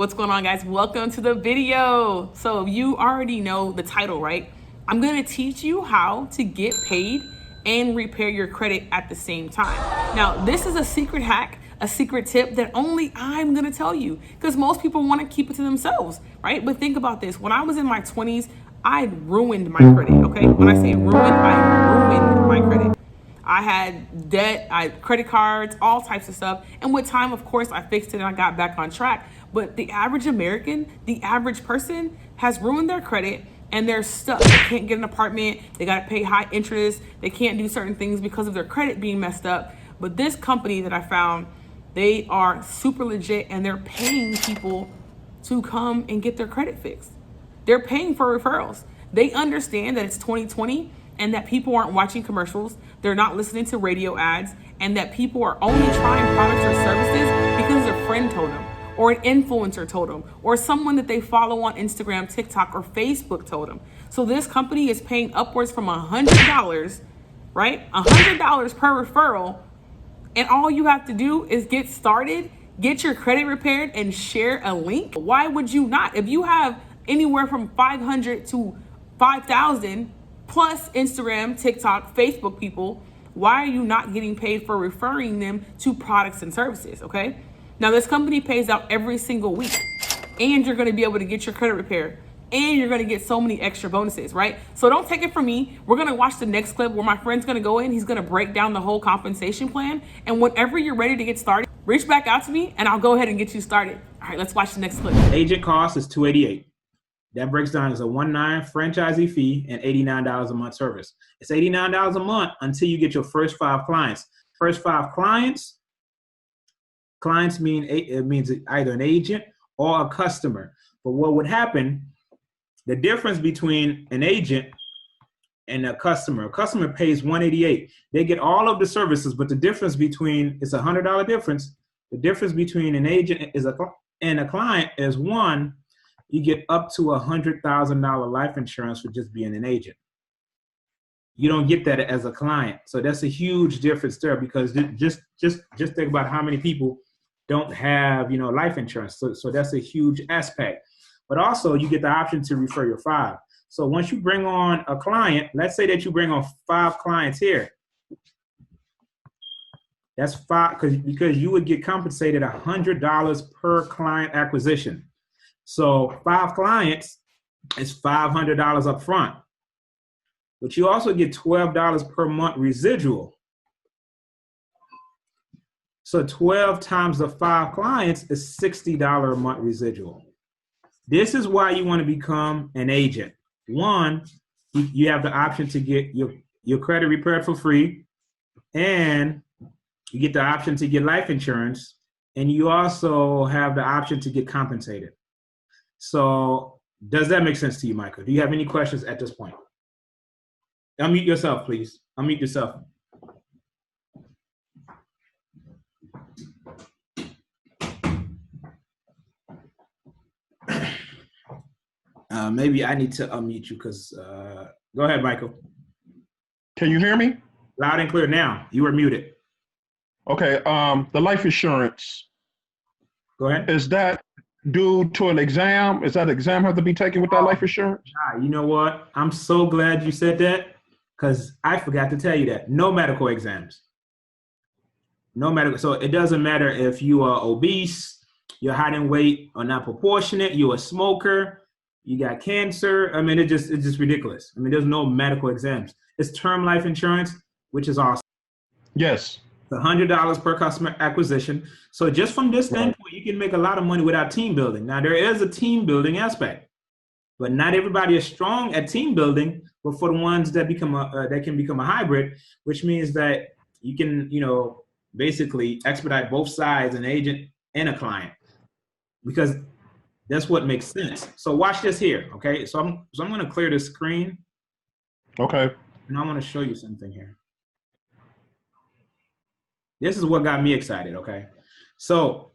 What's going on, guys? Welcome to the video. So you already know the title, right? I'm going to teach you how to get paid and repair your credit at the same time. Now, this is a secret hack, a secret tip that only I'm going to tell you, because most people want to keep it to themselves, right? But think about this. When I was in my 20s, I ruined my credit, okay? When I say ruined, I ruined my credit. I had debt, I had credit cards, all types of stuff. And with time, of course, I fixed it and I got back on track. But the average American, the average person has ruined their credit and they're stuck. They can't get an apartment. They got to pay high interest. They can't do certain things because of their credit being messed up. But this company that I found, they are super legit and they're paying people to come and get their credit fixed. They're paying for referrals. They understand that it's 2020 and that people aren't watching commercials, they're not listening to radio ads, and that people are only trying products or services because a friend told them, or an influencer told them, or someone that they follow on Instagram, TikTok, or Facebook told them. So this company is paying upwards from $100, right? $100 per referral, and all you have to do is get started, get your credit repaired, and share a link. Why would you not? If you have anywhere from 500 to 5,000 plus Instagram, TikTok, Facebook people, why are you not getting paid for referring them to products and services, okay? Now, this company pays out every single week, and you're gonna be able to get your credit repaired, and you're gonna get so many extra bonuses, right? So don't take it from me. We're gonna watch the next clip where my friend's gonna go in, he's gonna break down the whole compensation plan, and whenever you're ready to get started, reach back out to me, and I'll go ahead and get you started. All right, let's watch the next clip. Agent cost is $288. That breaks down as a $1.9 franchisee fee and $89 a month service. It's $89 a month until you get your first 5 clients. First 5 clients means either an agent or a customer. But what would happen, the difference between an agent and a customer pays $188. They get all of the services, but the difference between, it's $100 difference. The difference between an agent and a client is, one, you get up to $100,000 life insurance for just being an agent. You don't get that as a client. So that's a huge difference there, because just think about how many people don't have, life insurance. So that's a huge aspect. But also you get the option to refer your 5. So once you bring on a client, let's say that you bring on 5 clients here. That's 5, because you would get compensated $100 per client acquisition. So 5 clients is $500 up front. But you also get $12 per month residual. So 12 times the 5 clients is $60 a month residual. This is why you want to become an agent. One, you have the option to get your credit repaired for free, and you get the option to get life insurance, and you also have the option to get compensated. So does that make sense to you, Michael? Do you have any questions at this point? Unmute yourself, please. Unmute yourself. Maybe I need to unmute you because, go ahead, Michael. Can you hear me? Loud and clear now. You were muted. Okay, the life insurance. Go ahead. Is that due to an exam? Is that exam have to be taken with that life insurance? You know what? I'm so glad you said that, because I forgot to tell you that. No medical exams. No medical. So it doesn't matter if you are obese, you're high in weight or not proportionate, you're a smoker, you got cancer. I mean, it's just ridiculous. I mean, there's no medical exams. It's term life insurance, which is awesome. Yes. It's $100 per customer acquisition. So just from this standpoint, you can make a lot of money without team building. Now, there is a team building aspect, but not everybody is strong at team building. But for the ones that can become a hybrid, which means that you can, basically expedite both sides, an agent and a client, because that's what makes sense. So watch this here, okay? So I'm going to clear the screen. Okay. And I want to show you something here. This is what got me excited, okay? So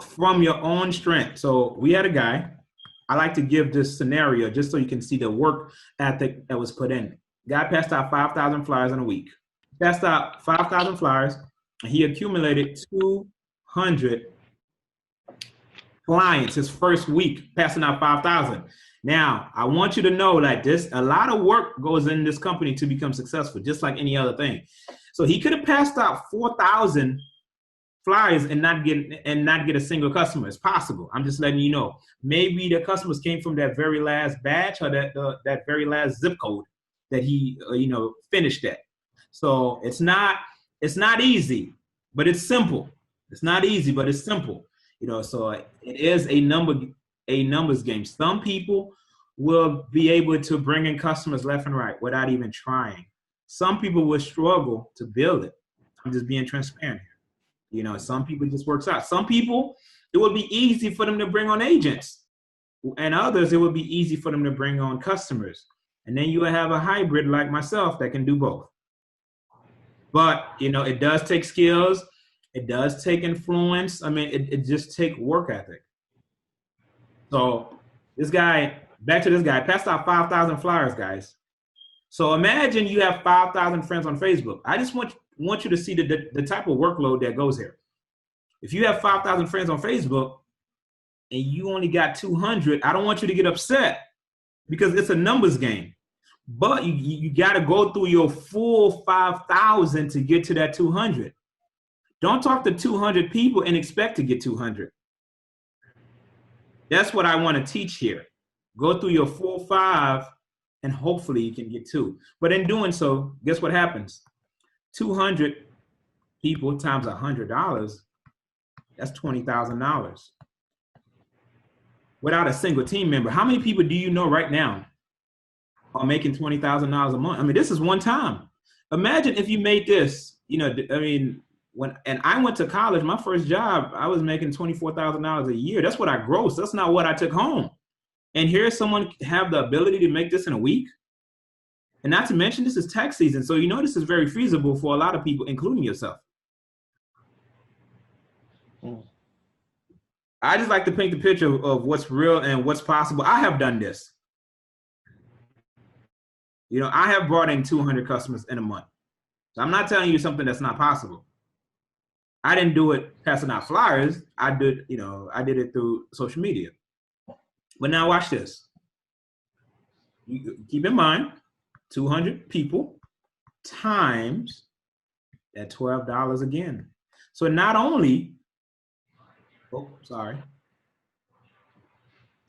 from your own strength. So we had a guy. I like to give this scenario just so you can see the work ethic that was put in. Guy passed out 5,000 flyers in a week. Passed out 5,000 flyers, and he accumulated 200 clients his first week, passing out 5,000. Now, I want you to know that a lot of work goes in this company to become successful, just like any other thing. So he could have passed out 4,000 flyers and not get a single customer. It's possible. I'm just letting you know. Maybe the customers came from that very last batch or that very last zip code that he finished at. So it's not easy, but it's simple. It's not easy, but it's simple. So it is a numbers game. Some people will be able to bring in customers left and right without even trying. Some people will struggle to build it. I'm just being transparent here. Some people it just works out. Some people, it would be easy for them to bring on agents, and others, it would be easy for them to bring on customers. And then you will have a hybrid like myself that can do both. But, it does take skills. It does take influence. I mean, it just takes work ethic. So back to this guy, passed out 5,000 flyers, guys. So imagine you have 5,000 friends on Facebook. I just want you to see the type of workload that goes here. If you have 5,000 friends on Facebook and you only got 200, I don't want you to get upset because it's a numbers game. But you got to go through your full 5,000 to get to that 200. Don't talk to 200 people and expect to get 200. That's what I want to teach here. Go through your full 5 and hopefully you can get 2. But in doing so, guess what happens? 200 people times $100, that's $20,000. Without a single team member, how many people do you know right now are making $20,000 a month? I mean, this is one time. Imagine if you made this, when I went to college, my first job, I was making $24,000 a year. That's what I grossed. That's not what I took home. And here's someone have the ability to make this in a week. And not to mention, this is tax season. So this is very feasible for a lot of people, including yourself. I just like to paint the picture of what's real and what's possible. I have done this. I have brought in 200 customers in a month. So I'm not telling you something that's not possible. I didn't do it passing out flyers. I did it through social media. But now watch this. You keep in mind, 200 people times that $12 again. So not only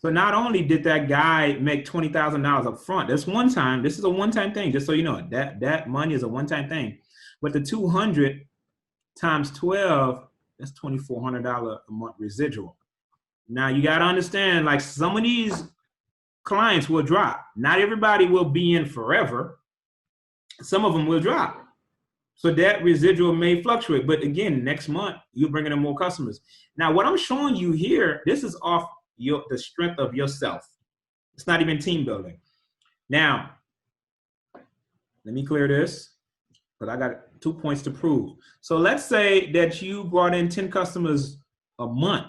did that guy make $20,000 up front. That's one time. This is a one-time thing, just so you know. That money is a one-time thing. But the 200 times 12, that's $2,400 a month residual. Now you got to understand, like some of these clients will drop. Not everybody will be in forever. Some of them will drop. So that residual may fluctuate. But again, next month, you're bringing in more customers. Now, what I'm showing you here, this is off the strength of yourself. It's not even team building. Now, let me clear this because I got 2 points to prove. So let's say that you brought in 10 customers a month.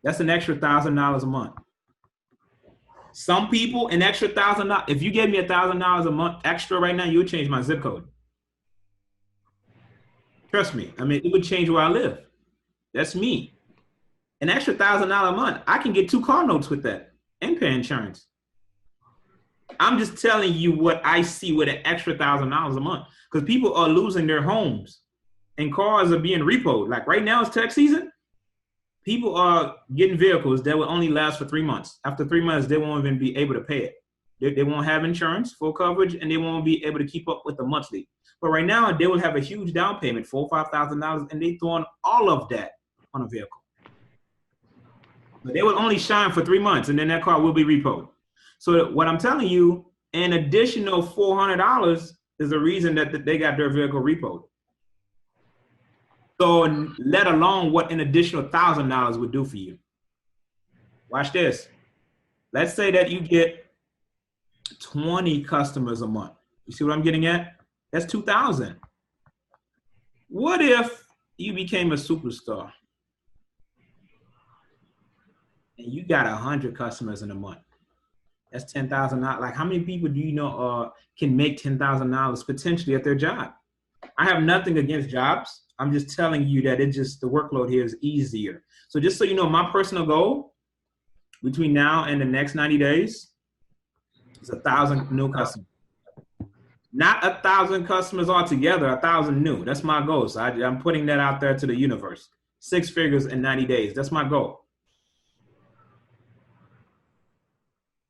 That's an extra $1,000 a month. Some people, an extra $1,000. If you gave me $1,000 a month extra right now, you would change my zip code. Trust me. I mean, it would change where I live. That's me. An extra $1,000 a month, I can get 2 car notes with that and pay insurance. I'm just telling you what I see with an extra $1,000 a month, because people are losing their homes and cars are being repoed. Like right now, it's tax season. People are getting vehicles that will only last for 3 months. After 3 months, they won't even be able to pay it. They won't have insurance, full coverage, and they won't be able to keep up with the monthly. But right now, they will have a huge down payment, $4,000 or $5,000, and they throwing all of that on a vehicle. But they will only shine for 3 months, and then that car will be repoed. So what I'm telling you, an additional $400 is the reason that they got their vehicle repoed. So let alone what an additional $1,000 would do for you. Watch this. Let's say that you get 20 customers a month. You see what I'm getting at? That's 2,000. What if you became a superstar and you got 100 customers in a month? That's $10,000. Like, how many people do you know can make $10,000 potentially at their job? I have nothing against jobs. I'm just telling you that the workload here is easier. So just so you know, my personal goal between now and the next 90 days is 1,000 new customers. Not 1,000 customers altogether, 1,000 new. That's my goal. So I'm putting that out there to the universe. 6 figures in 90 days. That's my goal.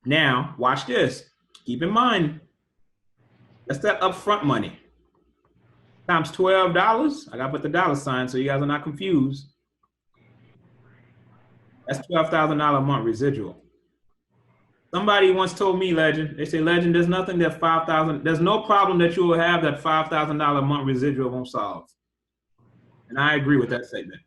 Now, watch this. Keep in mind, that's that upfront money. Times $12. I got to put the dollar sign so you guys are not confused. That's $12,000 a month residual. Somebody once told me, Legend, they say, Legend, there's nothing that there's no problem that you will have that $5,000 a month residual won't solve. And I agree with that statement.